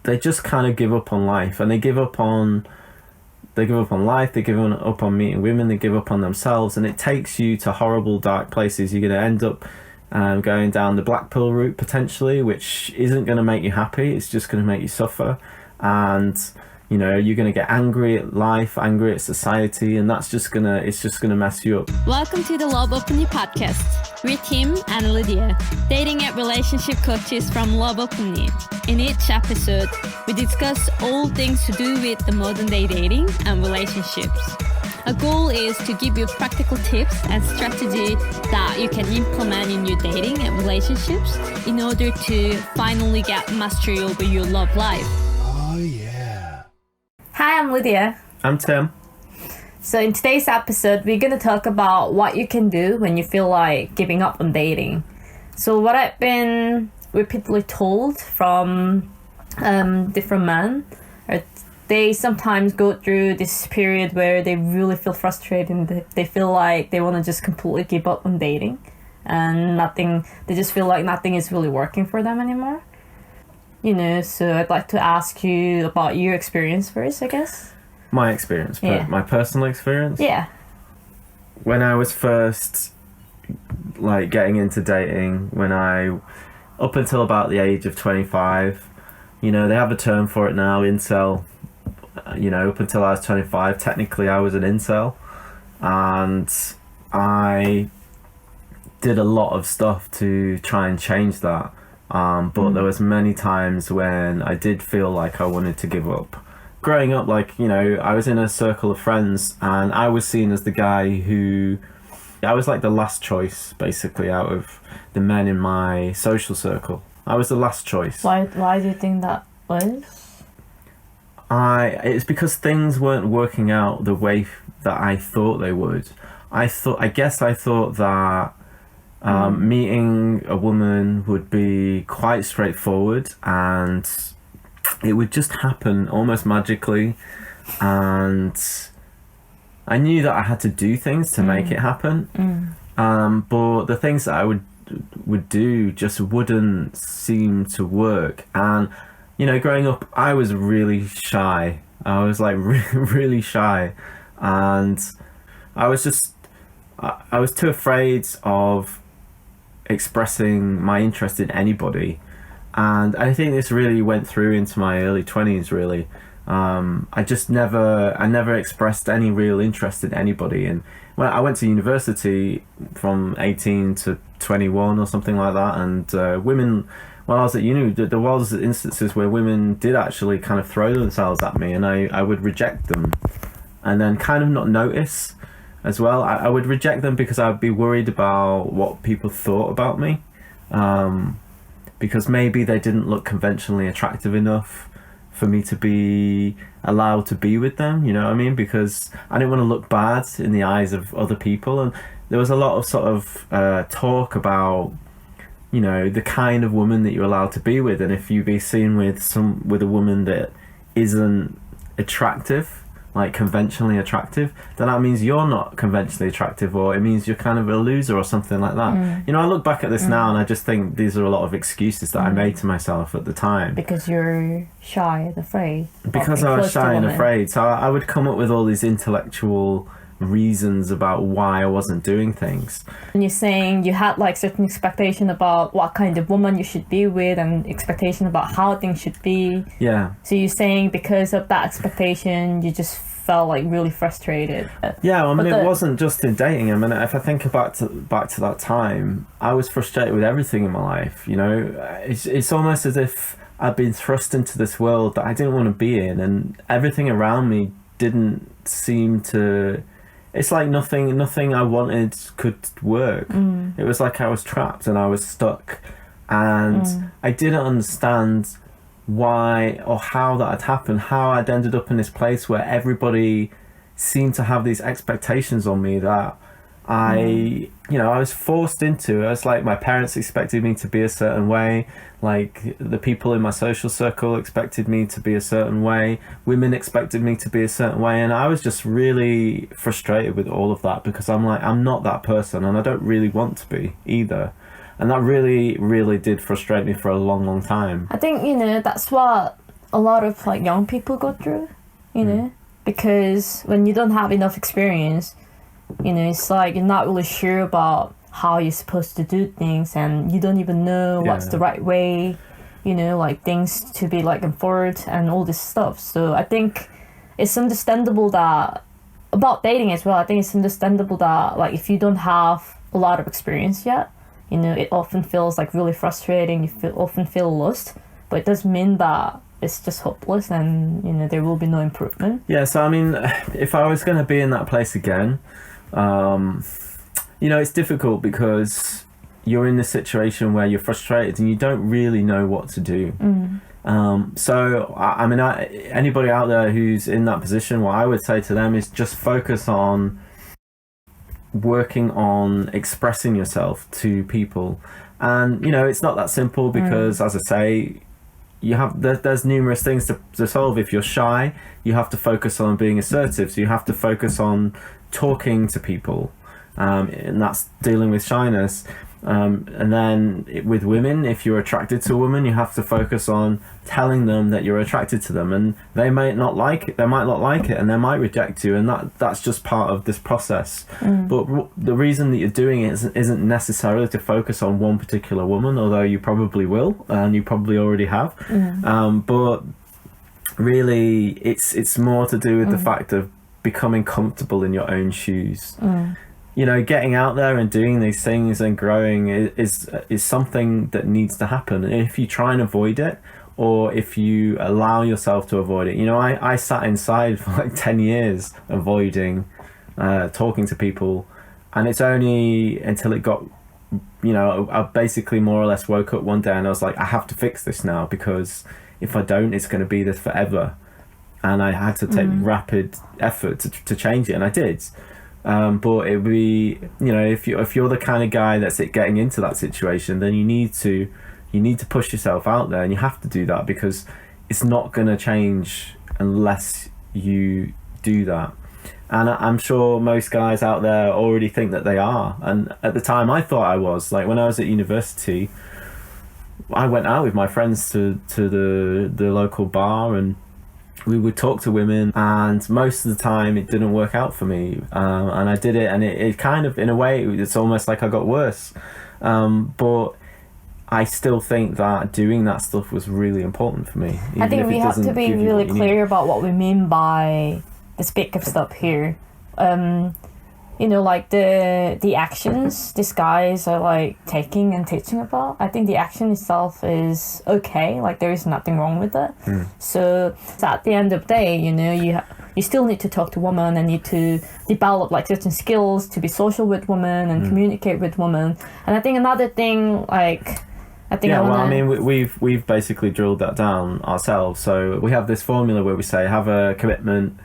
they just kind of give up on life, and they give up on life, they give up on meeting women, they give up on themselves, and it takes you to horrible dark places. You're going to end up going down the black pill route potentially, which isn't going to make you happy. It's just going to make you suffer, and you're going to get angry at life, angry at society, and it's just going to mess you up. Welcome to the LoveOpenly podcast. We're Tim and Lidia, dating and relationship coaches from LoveOpenly. In each episode, we discuss all things to do with the modern day dating and relationships. Our goal is to give you practical tips and strategy that you can implement in your dating and relationships in order to finally get mastery over your love life. Oh yeah. Hi, I'm Lidia. I'm Tim. So in today's episode, we're going to talk about what you can do when you feel like giving up on dating. So what I've been repeatedly told from different men, they sometimes go through this period where they really feel frustrated and they feel like they want to just completely give up on dating, and they just feel like nothing is really working for them anymore. So I'd like to ask you about your experience first, I guess. My experience, my personal experience? Yeah. When I was first getting into dating, up until about the age of 25, they have a term for it now, incel. Up until I was 25, technically I was an incel, and I did a lot of stuff to try and change that. But there was many times when I did feel like I wanted to give up. Growing up, I was in a circle of friends, and I was seen as the guy I was like the last choice, basically, out of the men in my social circle. I was the last choice. Why do you think that was? It's because things weren't working out the way that I thought they would. I thought that meeting a woman would be quite straightforward, and it would just happen almost magically, and I knew that I had to do things to make it happen. But the things that I would do just wouldn't seem to work. And growing up, I was really shy. I was really shy, and I was too afraid of expressing my interest in anybody. And I think this really went through into my early 20s, really. I never expressed any real interest in anybody. And when I went to university from 18 to 21 or something like that, and women, when I was at uni, there was instances where women did actually kind of throw themselves at me, and I would reject them, and then kind of not notice as well. I would reject them because I'd be worried about what people thought about me. Because maybe they didn't look conventionally attractive enough for me to be allowed to be with them, you know what I mean? Because I didn't want to look bad in the eyes of other people. And there was a lot of sort of talk about, the kind of woman that you're allowed to be with. And if you be seen with a woman that isn't attractive, like conventionally attractive, then that means you're not conventionally attractive, or it means you're kind of a loser or something like that. I look back at this now, and I just think these are a lot of excuses that I made to myself at the time. Because you're shy and afraid. Because I was shy and afraid. So I would come up with all these intellectual reasons about why I wasn't doing things. And you're saying you had certain expectation about what kind of woman you should be with, and expectation about how things should be. Yeah. So you're saying because of that expectation, you just felt really frustrated. Yeah, it wasn't just in dating. If I think back to that time, I was frustrated with everything in my life. It's almost as if I'd been thrust into this world that I didn't want to be in, and everything around me didn't seem to. It's like nothing I wanted could work. It was like I was trapped and I was stuck, and I didn't understand why or how that had happened, how I'd ended up in this place where everybody seemed to have these expectations on me that I was forced into. It's like my parents expected me to be a certain way, like the people in my social circle expected me to be a certain way, women expected me to be a certain way, and I was just really frustrated with all of that, because I'm not that person, and I don't really want to be either. And that really, really did frustrate me for a long, long time. I think, that's what a lot of like young people go through, you know, because when you don't have enough experience, you know, it's like you're not really sure about how you're supposed to do things, and you don't even know what's the right way, you know, like things to be like enforced and all this stuff. So I think it's understandable that about dating as well. I think it's understandable that like if you don't have a lot of experience yet, you know, it often feels like really frustrating. You often feel lost, but it doesn't mean that it's just hopeless and, you know, there will be no improvement. Yeah, so I mean, if I was going to be in that place again, you know, it's difficult because you're in this situation where you're frustrated and you don't really know what to do. So, I mean, anybody out there who's in that position, what I would say to them is just focus on working on expressing yourself to people. And, you know, it's not that simple because, as I say, there's numerous things to solve. If you're shy, you have to focus on being assertive. So you have to focus on talking to people, and that's dealing with shyness. And then with women, if you're attracted to a woman, you have to focus on telling them that you're attracted to them, and they might not like it. They might not like it, and they might reject you, and that's just part of this process. But the reason that you're doing it isn't necessarily to focus on one particular woman, although you probably will, and you probably already have. But really, it's more to do with the fact of becoming comfortable in your own shoes. You know, getting out there and doing these things and growing is something that needs to happen. And if you try and avoid it, or if you allow yourself to avoid it, you know, I sat inside for like 10 years avoiding talking to people, and it's only until it got, you know, I basically more or less woke up one day and I was like, I have to fix this now, because if I don't, it's going to be this forever. And I had to take rapid effort to change it, and I did. But it would be, you know, if you're the kind of guy that's getting into that situation, then you need to push yourself out there, and you have to do that, because it's not going to change unless you do that. And I'm sure most guys out there already think that they are, and at the time I thought I was. Like when I was at university, I went out with my friends to the local bar, and we would talk to women, and most of the time it didn't work out for me, and I did it, and it kind of, in a way, it's almost like I got worse, but I still think that doing that stuff was really important for me. I think we have to be really clear about what we mean by this big step here. You know, like the actions these guys are like taking and teaching about, I think the action itself is okay. Like there is nothing wrong with it. So at the end of the day, you know, you still need to talk to women and need to develop like certain skills to be social with women and communicate with women. And I think another thing, like I mean, we've basically drilled that down ourselves. So we have this formula where we say have a commitment.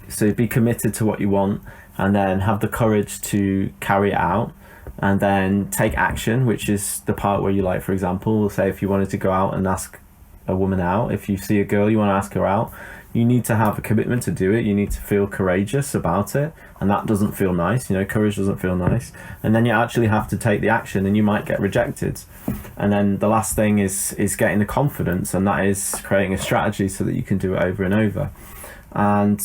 So be committed to what you want, and then have the courage to carry it out, and then take action, which is the part where you, like, for example, say if you wanted to go out and ask a woman out, if you see a girl you want to ask her out, you need to have a commitment to do it. You need to feel courageous about it, and that doesn't feel nice. You know, courage doesn't feel nice. And then you actually have to take the action, and you might get rejected. And then the last thing is getting the confidence, and that is creating a strategy so that you can do it over and over. And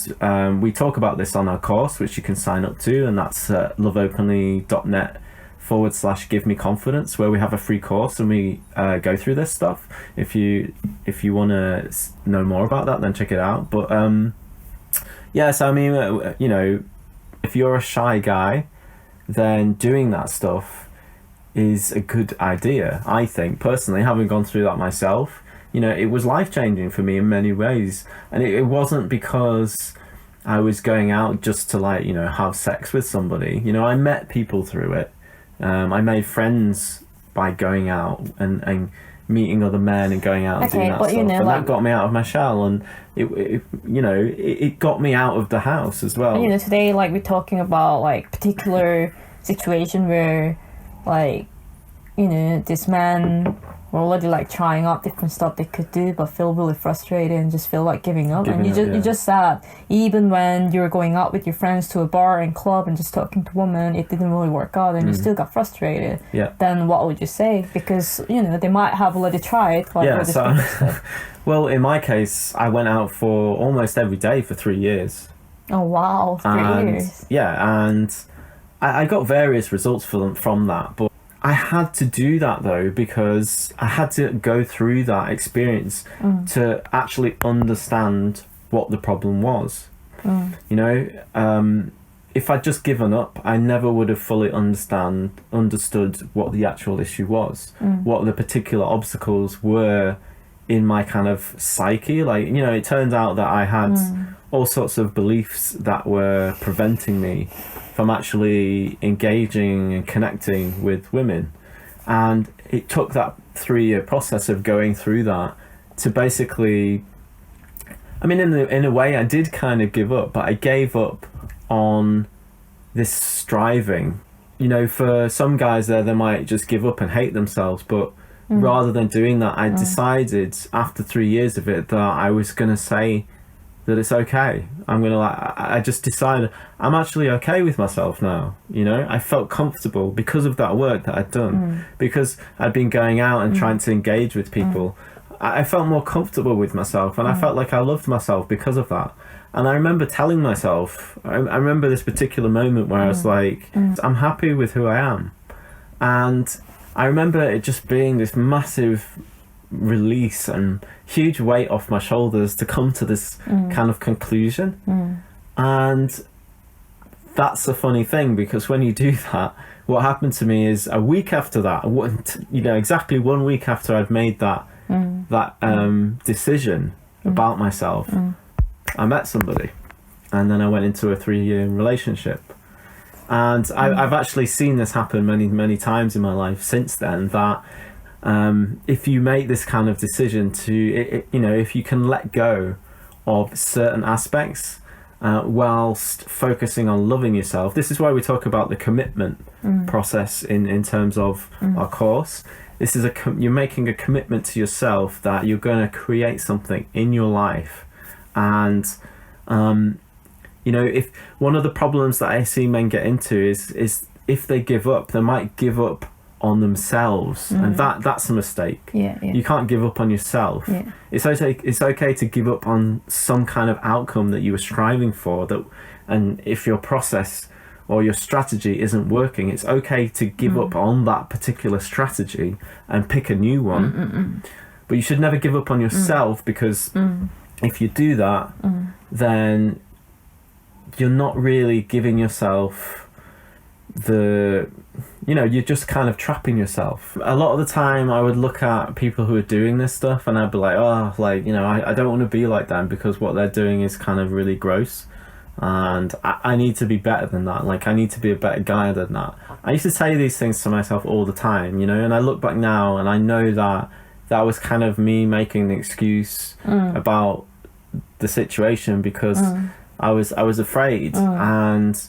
we talk about this on our course, which you can sign up to, and that's loveopenly.net/give me confidence, where we have a free course and we go through this stuff. If you want to know more about that, then check it out. But so I mean, you know, if you're a shy guy, then doing that stuff is a good idea, I think, personally, having gone through that myself. You know, it was life-changing for me in many ways. And it wasn't because I was going out just to, like, you know, have sex with somebody. You know, I met people through it. I made friends by going out and meeting other men and going out and doing that stuff. You know, and that got me out of my shell. And, it got me out of the house as well. You know, today, like, we're talking about, like, particular situation where, like, you know, this man were already like trying out different stuff they could do, but feel really frustrated and just feel like giving up. You just said even when you were going out with your friends to a bar and club and just talking to women, it didn't really work out, and you still got frustrated. Yeah. Then what would you say? Because they might have already tried. Like, Yeah. So, well, in my case, I went out for almost every day for 3 years. Oh wow, 3 years. Yeah, and I got various results from that, but I had to do that though because I had to go through that experience to actually understand what the problem was. If I'd just given up, I never would have fully understood what the actual issue was, what the particular obstacles were in my kind of psyche. Like, it turned out that I had all sorts of beliefs that were preventing me from actually engaging and connecting with women. And it took that 3-year process of going through that to basically, I mean, in a way I did kind of give up, but I gave up on this striving. For some guys they might just give up and hate themselves, but rather than doing that, I decided after 3 years of it that I was going to say that it's okay. I just decided I'm actually okay with myself now. I felt comfortable because of that work that I'd done, because I'd been going out and trying to engage with people. I felt more comfortable with myself, and I felt like I loved myself because of that. And I remember telling myself, I remember this particular moment where I was like, I'm happy with who I am. And I remember it just being this massive release and huge weight off my shoulders to come to this kind of conclusion. And that's a funny thing, because when you do that, what happened to me is a week after that, exactly 1 week after I'd made that decision about myself, I met somebody, and then I went into a 3-year relationship. And I've actually seen this happen many, many times in my life since then, that if you make this kind of decision if you can let go of certain aspects whilst focusing on loving yourself. This is why we talk about the commitment process in terms of our course. This is you're making a commitment to yourself that you're going to create something in your life. And if one of the problems that I see men get into is if they give up, they might give up on themselves, and that's a mistake. You can't give up on yourself. It's okay to give up on some kind of outcome that you were striving for, and if your process or your strategy isn't working, it's okay to give up on that particular strategy and pick a new one. But you should never give up on yourself, because if you do that, then you're not really giving yourself you're just kind of trapping yourself. A lot of the time I would look at people who are doing this stuff and I'd be like, I don't want to be like them, because what they're doing is kind of really gross, and I need to be better than that. Like, I need to be a better guy than that. I used to say these things to myself all the time, and I look back now and I know that was kind of me making an excuse about the situation, because I was afraid, and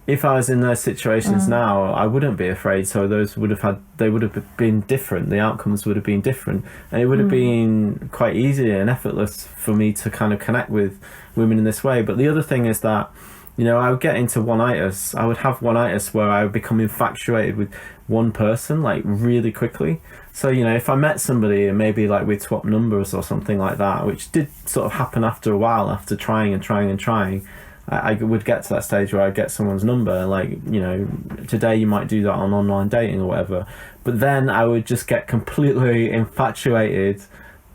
if I was in those situations now, I wouldn't be afraid. So they would have been different. The outcomes would have been different, and it would have been quite easy and effortless for me to kind of connect with women in this way. But the other thing is that, I would get into one-itis. I would have one-itis where I would become infatuated with one person, like, really quickly. So, if I met somebody and maybe like we'd swap numbers or something like that, which did sort of happen after a while, after trying, I would get to that stage where I'd get someone's number. Like, today you might do that on online dating or whatever. But then I would just get completely infatuated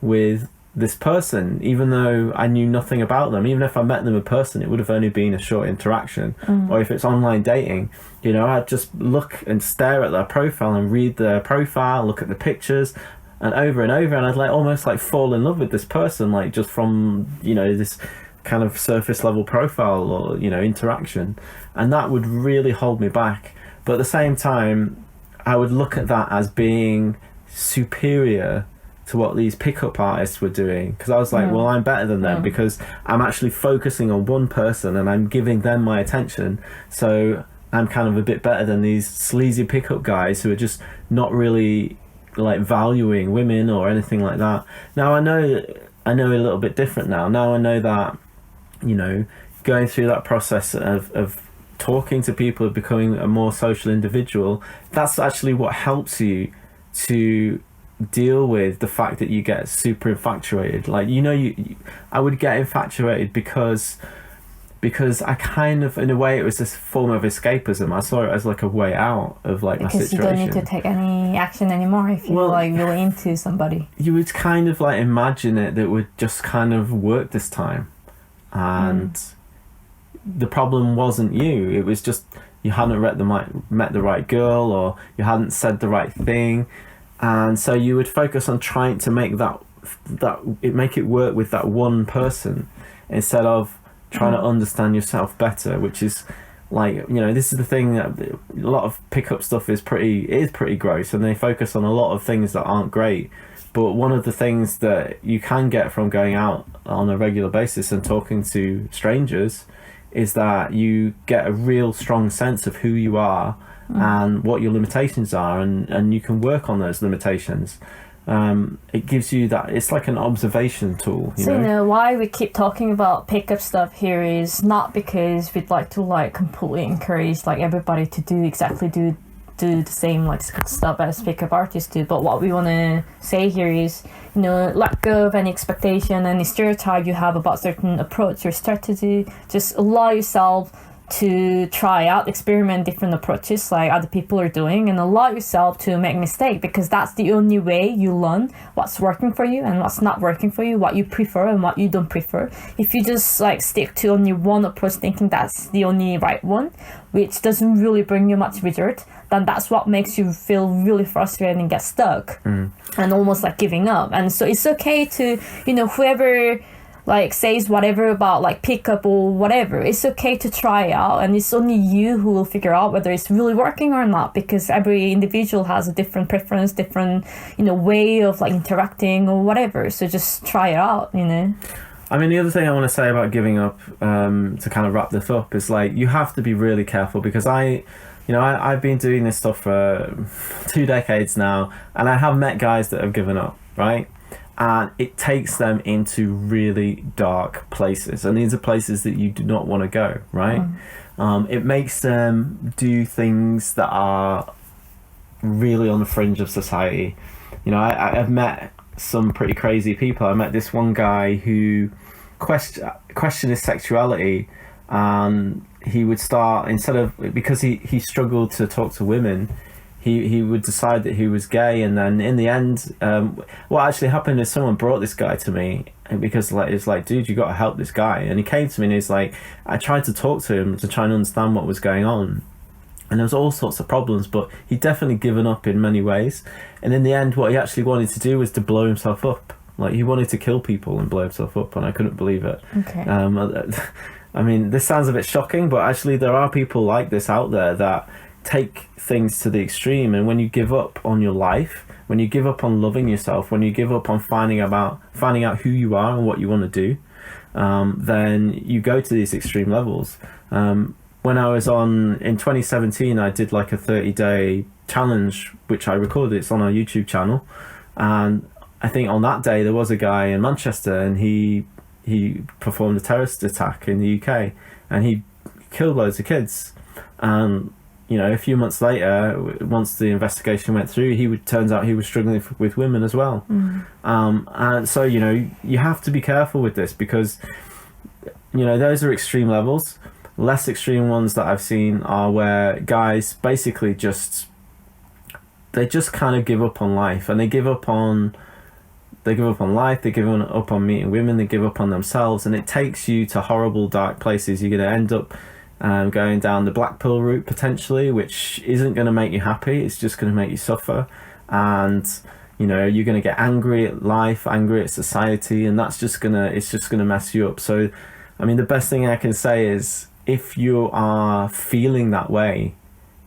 with this person, even though I knew nothing about them. Even if I met them in person, it would have only been a short interaction. Or if it's online dating, I'd just look and stare at their profile and read their profile, look at the pictures, and over, and I'd almost fall in love with this person, like, just from this kind of surface level profile or interaction. And that would really hold me back. But at the same time, I would look at that as being superior to what these pickup artists were doing, because I was like, well, I'm better than them because I'm actually focusing on one person and I'm giving them my attention. So I'm kind of a bit better than these sleazy pickup guys who are just not really like valuing women or anything like that. Now I know a little bit different now. Now I know that, you know, going through that process of talking to people, becoming a more social individual, that's actually what helps you to deal with the fact that you get super infatuated. Like, you know, I would get infatuated because I kind of, in a way, it was this form of escapism. I saw it as like a way out of like my situation. Because you don't need to take any action anymore if you're like really into somebody. You would kind of like imagine it that would just kind of work this time. And the problem wasn't you. It was just you hadn't met the right girl, or you hadn't said the right thing. And so you would focus on trying to make make it work with that one person instead of trying to understand yourself better, which is like, you know, this is the thing that a lot of pickup stuff is pretty gross, and they focus on a lot of things that aren't great. But one of the things that you can get from going out on a regular basis and talking to strangers is that you get a real strong sense of who you are and what your limitations are, and you can work on those limitations. It gives you that, it's like an observation tool, you know why we keep talking about pickup stuff here is not because we'd like to like completely encourage like everybody to do the same like stuff as pickup artists do, but what we want to say here is, you know, let go of any expectation, any stereotype you have about certain approach or strategy. Just allow yourself to try out, experiment different approaches like other people are doing, and allow yourself to make mistake, because that's the only way you learn what's working for you and what's not working for you, what you prefer and what you don't prefer. If you just like stick to only one approach thinking that's the only right one, which doesn't really bring you much result, then that's what makes you feel really frustrated and get stuck and almost like giving up. And so it's okay to, you know, whoever like says whatever about like pickup or whatever, it's okay to try out, and it's only you who will figure out whether it's really working or not, because every individual has a different preference, different, you know, way of like interacting or whatever. So just try it out, you know. I mean, the other thing I want to say about giving up, to kind of wrap this up, is like you have to be really careful, because I've been doing this stuff for 2 decades now, and I have met guys that have given up, right? And it takes them into really dark places, and these are places that you do not want to go, right? It makes them do things that are really on the fringe of society. You know, I've met some pretty crazy people. I met this one guy who questioned his sexuality, and he would start, instead of, because he struggled to talk to women, he would decide that he was gay. And then in the end, what actually happened is someone brought this guy to me, because like it's like, dude, you got to help this guy. And he came to me and he's like, I tried to talk to him to try and understand what was going on, and there was all sorts of problems, but he'd definitely given up in many ways. And in the end, what he actually wanted to do was to blow himself up. Like, he wanted to kill people and blow himself up, and I couldn't believe it. Okay. I mean, this sounds a bit shocking, but actually there are people like this out there that take things to the extreme. And when you give up on your life, when you give up on loving yourself, when you give up on finding out who you are and what you want to do, then you go to these extreme levels. When I was in 2017, I did like a 30-day challenge, which I recorded. It's on our YouTube channel. And I think on that day there was a guy in Manchester, and he performed a terrorist attack in the UK, and he killed loads of kids. And you know, a few months later, once the investigation went through, turns out he was struggling with women as well. And so, you know, you have to be careful with this, because, you know, those are extreme levels. Less extreme ones that I've seen are where guys basically they just kind of give up on life, and they give up on life, they give up on meeting women, they give up on themselves, and it takes you to horrible dark places. You're going to end up going down the black pill route potentially, which isn't going to make you happy. It's just going to make you suffer, and you know, you're going to get angry at life, angry at society, and it's just going to mess you up. So I mean, the best thing I can say is, if you are feeling that way,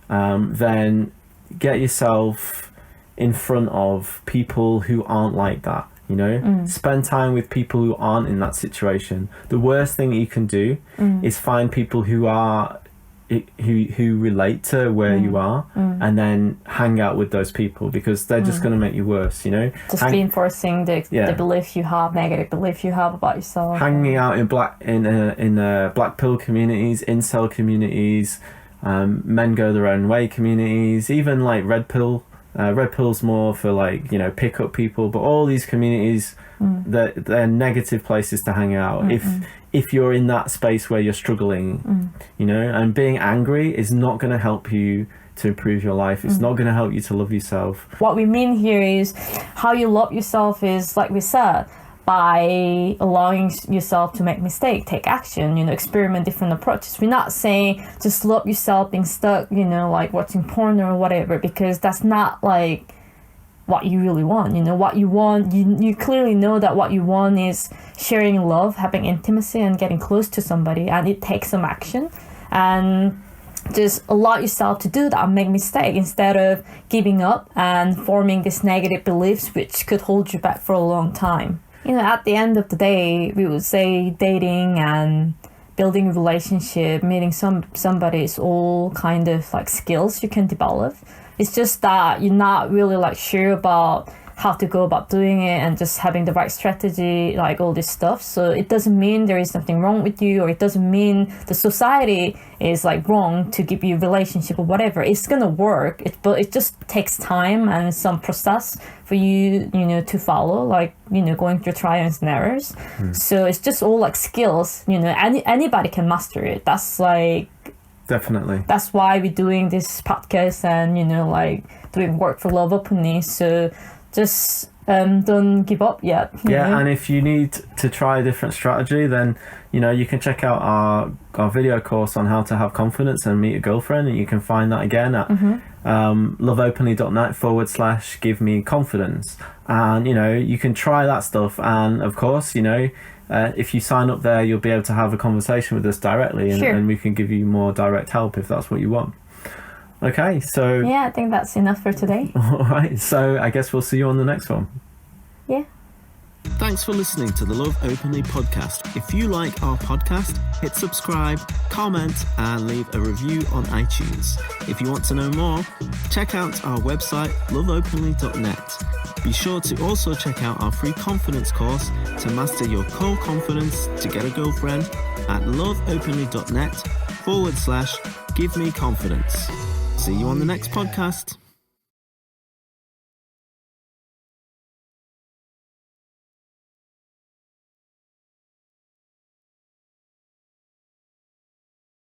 then get yourself in front of people who aren't like that. You know, spend time with people who aren't in that situation. The worst thing you can do is find people who are who relate to where you are, and then hang out with those people, because they're just going to make you worse, you know. Just reinforcing the belief you have, negative belief you have about yourself. Hanging out in black pill communities, incel communities, men go their own way communities, even like red pill's more for like, you know, pick up people, but all these communities, they're negative places to hang out. If you're in that space where you're struggling, you know, and being angry is not going to help you to improve your life. It's not going to help you to love yourself. What we mean here is how you love yourself is, like we said, by allowing yourself to make mistakes, take action, you know, experiment different approaches. We're not saying just love yourself being stuck, you know, like watching porn or whatever, because that's not like what you really want. You know, what you want, you clearly know that what you want is sharing love, having intimacy, and getting close to somebody, and it takes some action. And just allow yourself to do that and make mistakes instead of giving up and forming these negative beliefs which could hold you back for a long time. You know, at the end of the day, we would say dating and building a relationship, meeting somebody is all kind of like skills you can develop. It's just that you're not really like sure about how to go about doing it and just having the right strategy, like all this stuff. So it doesn't mean there is something wrong with you, or it doesn't mean the society is like wrong to give you a relationship or whatever. It's gonna work, but it just takes time and some process for you, you know, to follow, like, you know, going through trials and errors. So it's just all like skills, you know, anybody can master it. That's like, definitely. That's why we're doing this podcast and, you know, like doing work for LoveOpenly. So just don't give up yet. Yeah, and if you need to try a different strategy, then, you know, you can check out our video course on how to have confidence and meet a girlfriend, and you can find that again at loveopenly.net/give me confidence. And, you know, you can try that stuff, and of course, you know, if you sign up there, you'll be able to have a conversation with us directly, and we can give you more direct help if that's what you want. Okay, so... Yeah, I think that's enough for today. All right, so I guess we'll see you on the next one. Yeah. Thanks for listening to the Love Openly podcast. If you like our podcast, hit subscribe, comment, and leave a review on iTunes. If you want to know more, check out our website, loveopenly.net. Be sure to also check out our free confidence course to master your core confidence to get a girlfriend at loveopenly.net/give me confidence. See you on the next podcast.